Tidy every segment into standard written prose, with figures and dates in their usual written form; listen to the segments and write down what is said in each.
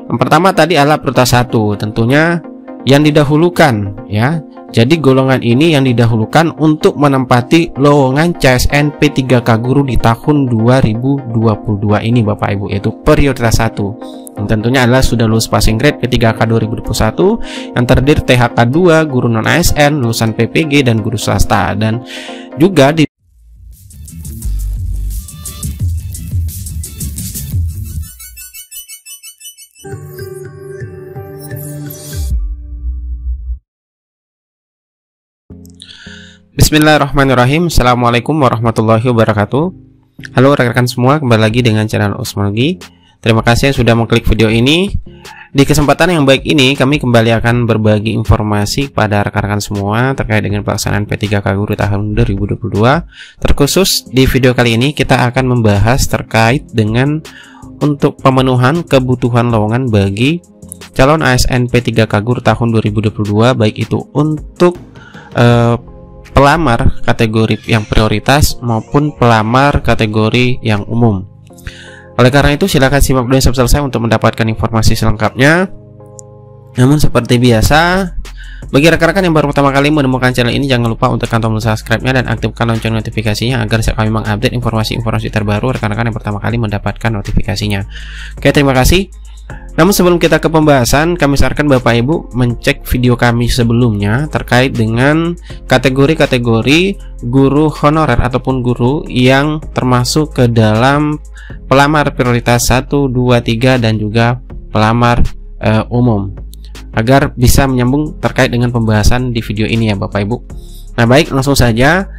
Yang pertama tadi adalah prioritas 1, tentunya yang didahulukan ya. Jadi golongan ini yang didahulukan untuk menempati lowongan CSN P3K Guru di tahun 2022 ini Bapak Ibu, yaitu prioritas 1. Yang tentunya adalah sudah lulus passing grade P3K 2021 yang terdiri THK 2, guru non ASN, lulusan PPG dan guru swasta, dan juga di Bismillahirrahmanirrahim. Assalamualaikum warahmatullahi wabarakatuh. Halo rekan-rekan semua, kembali lagi dengan channel Usmologi. Terima kasih yang sudah mengklik video ini. Di kesempatan yang baik ini, kami kembali akan berbagi informasi kepada rekan-rekan semua terkait dengan pelaksanaan P3K Guru tahun 2022. Terkhusus di video kali ini kita akan membahas terkait dengan untuk pemenuhan kebutuhan lowongan bagi calon ASN P3K Guru tahun 2022, baik itu untuk pelamar kategori yang prioritas maupun pelamar kategori yang umum. Oleh karena itu, silakan simak video sampai selesai untuk mendapatkan informasi selengkapnya. Namun seperti biasa, bagi rekan-rekan yang baru pertama kali menemukan channel ini, jangan lupa untuk tekan tombol subscribe-nya dan aktifkan lonceng notifikasinya agar kami mengupdate informasi-informasi terbaru rekan-rekan yang pertama kali mendapatkan notifikasinya. Oke, terima kasih. Namun sebelum kita ke pembahasan, kami sarankan Bapak Ibu mencek video kami sebelumnya terkait dengan kategori-kategori guru honorer ataupun guru yang termasuk ke dalam pelamar prioritas 1, 2, 3 dan juga pelamar umum, agar bisa menyambung terkait dengan pembahasan di video ini ya Bapak Ibu. Nah baik, langsung saja.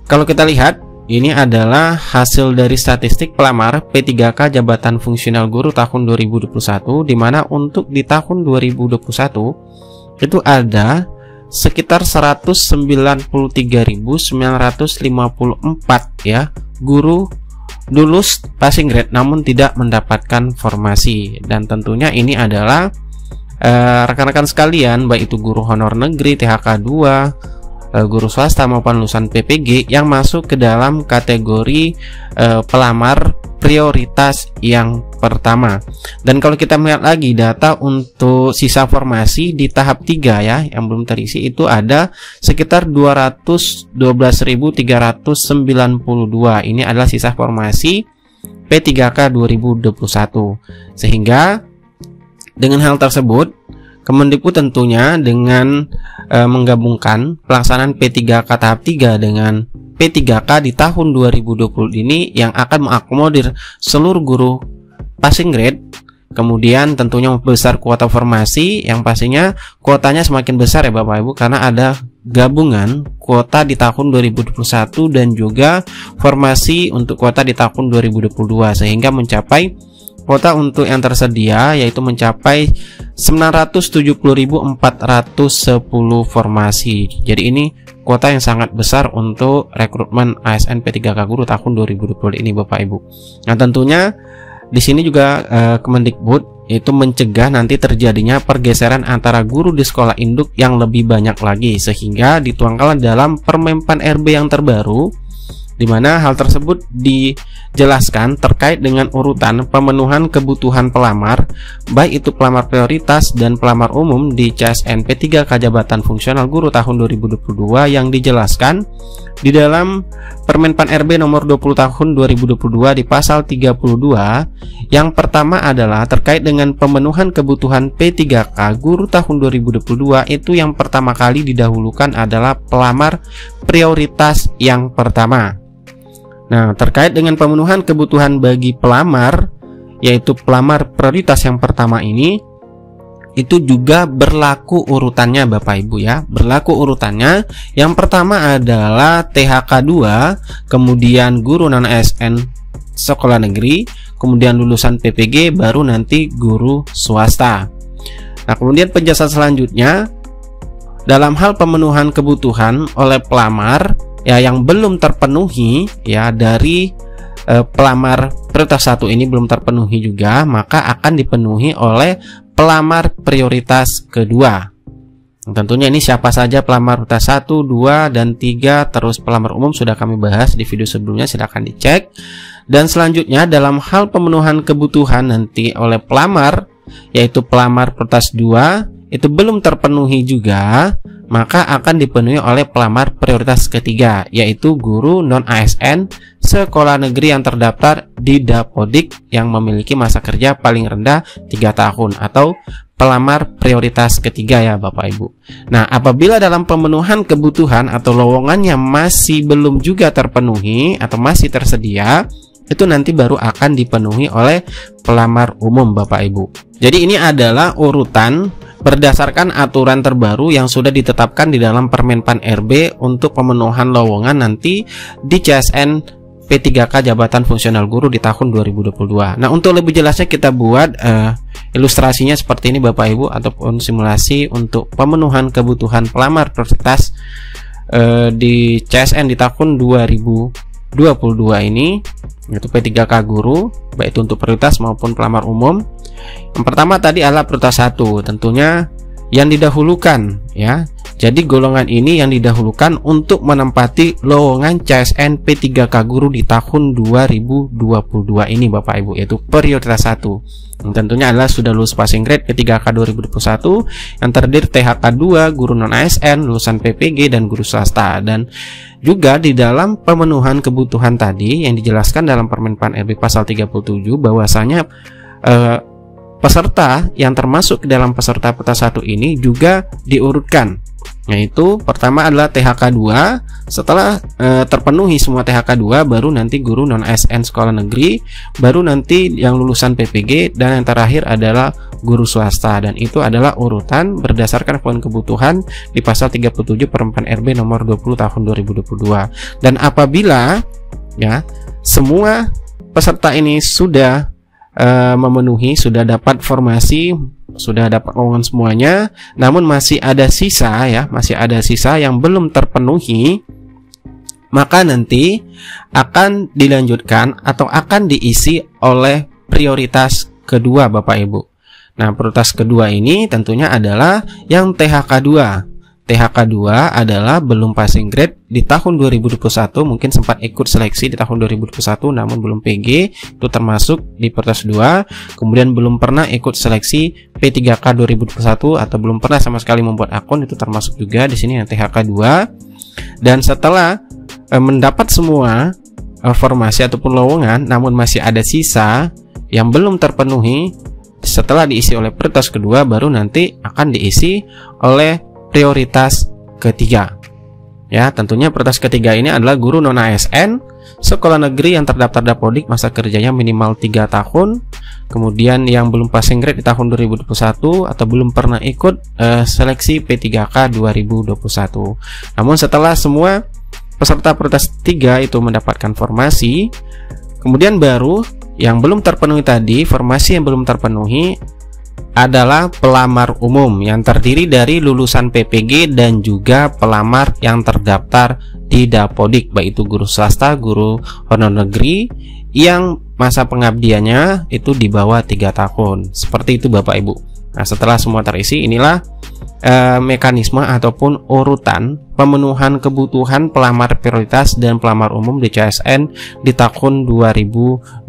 Kalau kita lihat, ini adalah hasil dari statistik pelamar P3K Jabatan Fungsional Guru tahun 2021, di mana untuk di tahun 2021 itu ada sekitar 193.954 ya guru lulus passing grade namun tidak mendapatkan formasi. Dan tentunya ini adalah rekan-rekan sekalian, baik itu guru honor negeri, THK 2, guru swasta maupun lulusan PPG yang masuk ke dalam kategori pelamar prioritas yang pertama. Dan kalau kita melihat lagi data untuk sisa formasi di tahap 3 ya, yang belum terisi itu ada sekitar 212.392. Ini adalah sisa formasi P3K 2021. Sehingga dengan hal tersebut, Kemendikbud tentunya dengan menggabungkan pelaksanaan P3K tahap 3 dengan P3K di tahun 2020 ini yang akan mengakomodir seluruh guru passing grade, kemudian tentunya membesar kuota formasi, yang pastinya kuotanya semakin besar ya Bapak Ibu, karena ada gabungan kuota di tahun 2021 dan juga formasi untuk kuota di tahun 2022, sehingga mencapai kuota untuk yang tersedia yaitu mencapai 970.410 formasi. Jadi ini kuota yang sangat besar untuk rekrutmen ASN P3K Guru tahun 2020 ini Bapak Ibu. Nah tentunya di sini juga Kemendikbud itu mencegah nanti terjadinya pergeseran antara guru di sekolah induk yang lebih banyak lagi, sehingga dituangkan dalam Permenpan RB yang terbaru, di mana hal tersebut dijelaskan terkait dengan urutan pemenuhan kebutuhan pelamar, baik itu pelamar prioritas dan pelamar umum di CSN P3K Jabatan Fungsional Guru tahun 2022 yang dijelaskan di dalam Permenpan RB nomor 20 tahun 2022 di pasal 32. Yang pertama adalah terkait dengan pemenuhan kebutuhan P3K Guru tahun 2022, itu yang pertama kali didahulukan adalah pelamar prioritas yang pertama. Nah, terkait dengan pemenuhan kebutuhan bagi pelamar, yaitu pelamar prioritas yang pertama ini, itu juga berlaku urutannya Bapak Ibu ya. Berlaku urutannya, yang pertama adalah THK 2, kemudian guru non ASN sekolah negeri, kemudian lulusan PPG, baru nanti guru swasta. Nah, kemudian penjelasan selanjutnya, dalam hal pemenuhan kebutuhan oleh pelamar ya yang belum terpenuhi ya dari pelamar prioritas 1 ini belum terpenuhi juga, maka akan dipenuhi oleh pelamar prioritas kedua. Tentunya ini siapa saja pelamar prioritas 1, 2, dan 3, terus pelamar umum sudah kami bahas di video sebelumnya, silahkan dicek. Dan selanjutnya dalam hal pemenuhan kebutuhan nanti oleh pelamar yaitu pelamar prioritas 2 itu belum terpenuhi juga, maka akan dipenuhi oleh pelamar prioritas ketiga, yaitu guru non-ASN sekolah negeri yang terdaftar di Dapodik yang memiliki masa kerja paling rendah 3 tahun atau pelamar prioritas ketiga ya Bapak Ibu. Nah, apabila dalam pemenuhan kebutuhan atau lowongannya masih belum juga terpenuhi atau masih tersedia, itu nanti baru akan dipenuhi oleh pelamar umum Bapak Ibu. Jadi ini adalah urutan berdasarkan aturan terbaru yang sudah ditetapkan di dalam Permenpan RB untuk pemenuhan lowongan nanti di CSN P3K Jabatan Fungsional Guru di tahun 2022. Nah, untuk lebih jelasnya kita buat ilustrasinya seperti ini Bapak Ibu, ataupun simulasi untuk pemenuhan kebutuhan pelamar prioritas di CSN di tahun 2022 ini, yaitu P3K Guru, baik itu untuk prioritas maupun pelamar umum. Yang pertama tadi adalah prioritas 1, tentunya yang didahulukan ya. Jadi golongan ini yang didahulukan untuk menempati lowongan CSN P3K Guru di tahun 2022 ini Bapak Ibu, yaitu prioritas 1. Yang tentunya adalah sudah lulus passing grade P3K 2021 yang terdiri THK 2, guru non ASN, lulusan PPG dan guru swasta. Dan juga di dalam pemenuhan kebutuhan tadi yang dijelaskan dalam Permenpan RB pasal 37 bahwasanya peserta yang termasuk ke dalam peserta prioritas 1 ini juga diurutkan, yaitu pertama adalah THK 2. Setelah terpenuhi semua THK 2, baru nanti guru non ASN sekolah negeri, baru nanti yang lulusan PPG, dan yang terakhir adalah guru swasta. Dan itu adalah urutan berdasarkan kebutuhan di pasal 37 Permenpan RB nomor 20 tahun 2022. Dan apabila ya semua peserta ini sudah memenuhi, sudah dapat formasi, sudah dapat lowongan semuanya, namun masih ada sisa ya, masih ada sisa yang belum terpenuhi, maka nanti akan dilanjutkan atau akan diisi oleh prioritas kedua Bapak Ibu. Nah, prioritas kedua ini tentunya adalah yang THK 2. THK 2 adalah belum passing grade di tahun 2021, mungkin sempat ikut seleksi di tahun 2021 namun belum PG, itu termasuk di prioritas 2. Kemudian belum pernah ikut seleksi P3K 2021 atau belum pernah sama sekali membuat akun, itu termasuk juga di sini yang THK 2. Dan setelah mendapat semua formasi ataupun lowongan namun masih ada sisa yang belum terpenuhi, setelah diisi oleh prioritas kedua, baru nanti akan diisi oleh prioritas ketiga. Ya, tentunya prioritas ketiga ini adalah guru non ASN sekolah negeri yang terdaftar Dapodik, masa kerjanya minimal 3 tahun. Kemudian yang belum passing grade di tahun 2021 atau belum pernah ikut seleksi P3K 2021. Namun setelah semua peserta prioritas 3 itu mendapatkan formasi, kemudian baru yang belum terpenuhi tadi, formasi yang belum terpenuhi adalah pelamar umum yang terdiri dari lulusan PPG dan juga pelamar yang terdaftar di Dapodik, baik itu guru swasta, guru honor negeri yang masa pengabdiannya itu di bawah 3 tahun. Seperti itu Bapak Ibu. Nah, setelah semua terisi, inilah mekanisme ataupun urutan pemenuhan kebutuhan pelamar prioritas dan pelamar umum di CSN di tahun 2022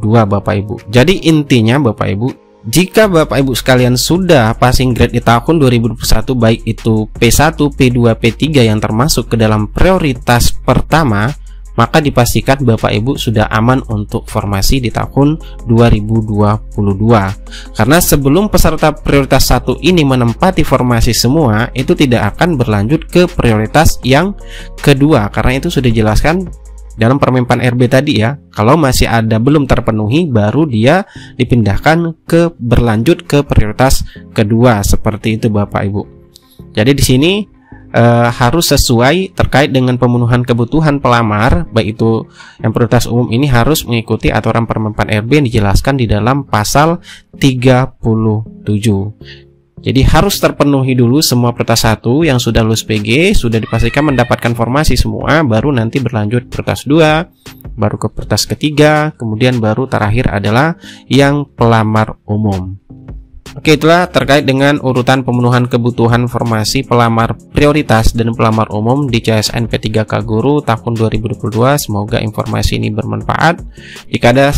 Bapak Ibu. Jadi intinya Bapak Ibu, jika Bapak Ibu sekalian sudah passing grade di tahun 2021, baik itu P1, P2, P3 yang termasuk ke dalam prioritas pertama, maka dipastikan Bapak Ibu sudah aman untuk formasi di tahun 2022. Karena sebelum peserta prioritas 1 ini menempati formasi semua, itu tidak akan berlanjut ke prioritas yang kedua, karena itu sudah dijelaskan dalam Permenpan RB tadi ya. Kalau masih ada belum terpenuhi, baru dia dipindahkan ke berlanjut ke prioritas kedua, seperti itu Bapak Ibu. Jadi di sini harus sesuai terkait dengan pemenuhan kebutuhan pelamar, baik itu yang prioritas umum ini harus mengikuti aturan Permenpan RB yang dijelaskan di dalam pasal 37. Jadi harus terpenuhi dulu semua prioritas 1 yang sudah lulus PG, sudah dipastikan mendapatkan formasi semua, baru nanti berlanjut prioritas 2, baru ke prioritas ketiga, kemudian baru terakhir adalah yang pelamar umum. Oke, itulah terkait dengan urutan pemenuhan kebutuhan formasi pelamar prioritas dan pelamar umum di CSN P3K Guru tahun 2022. Semoga informasi ini bermanfaat. Jika ada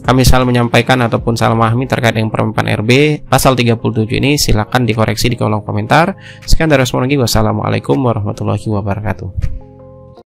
kami salah menyampaikan ataupun salah memahami terkait dengan permen RB pasal 37 ini, silakan dikoreksi di kolom komentar. Sekian dari Osmologi. Wassalamualaikum warahmatullahi wabarakatuh.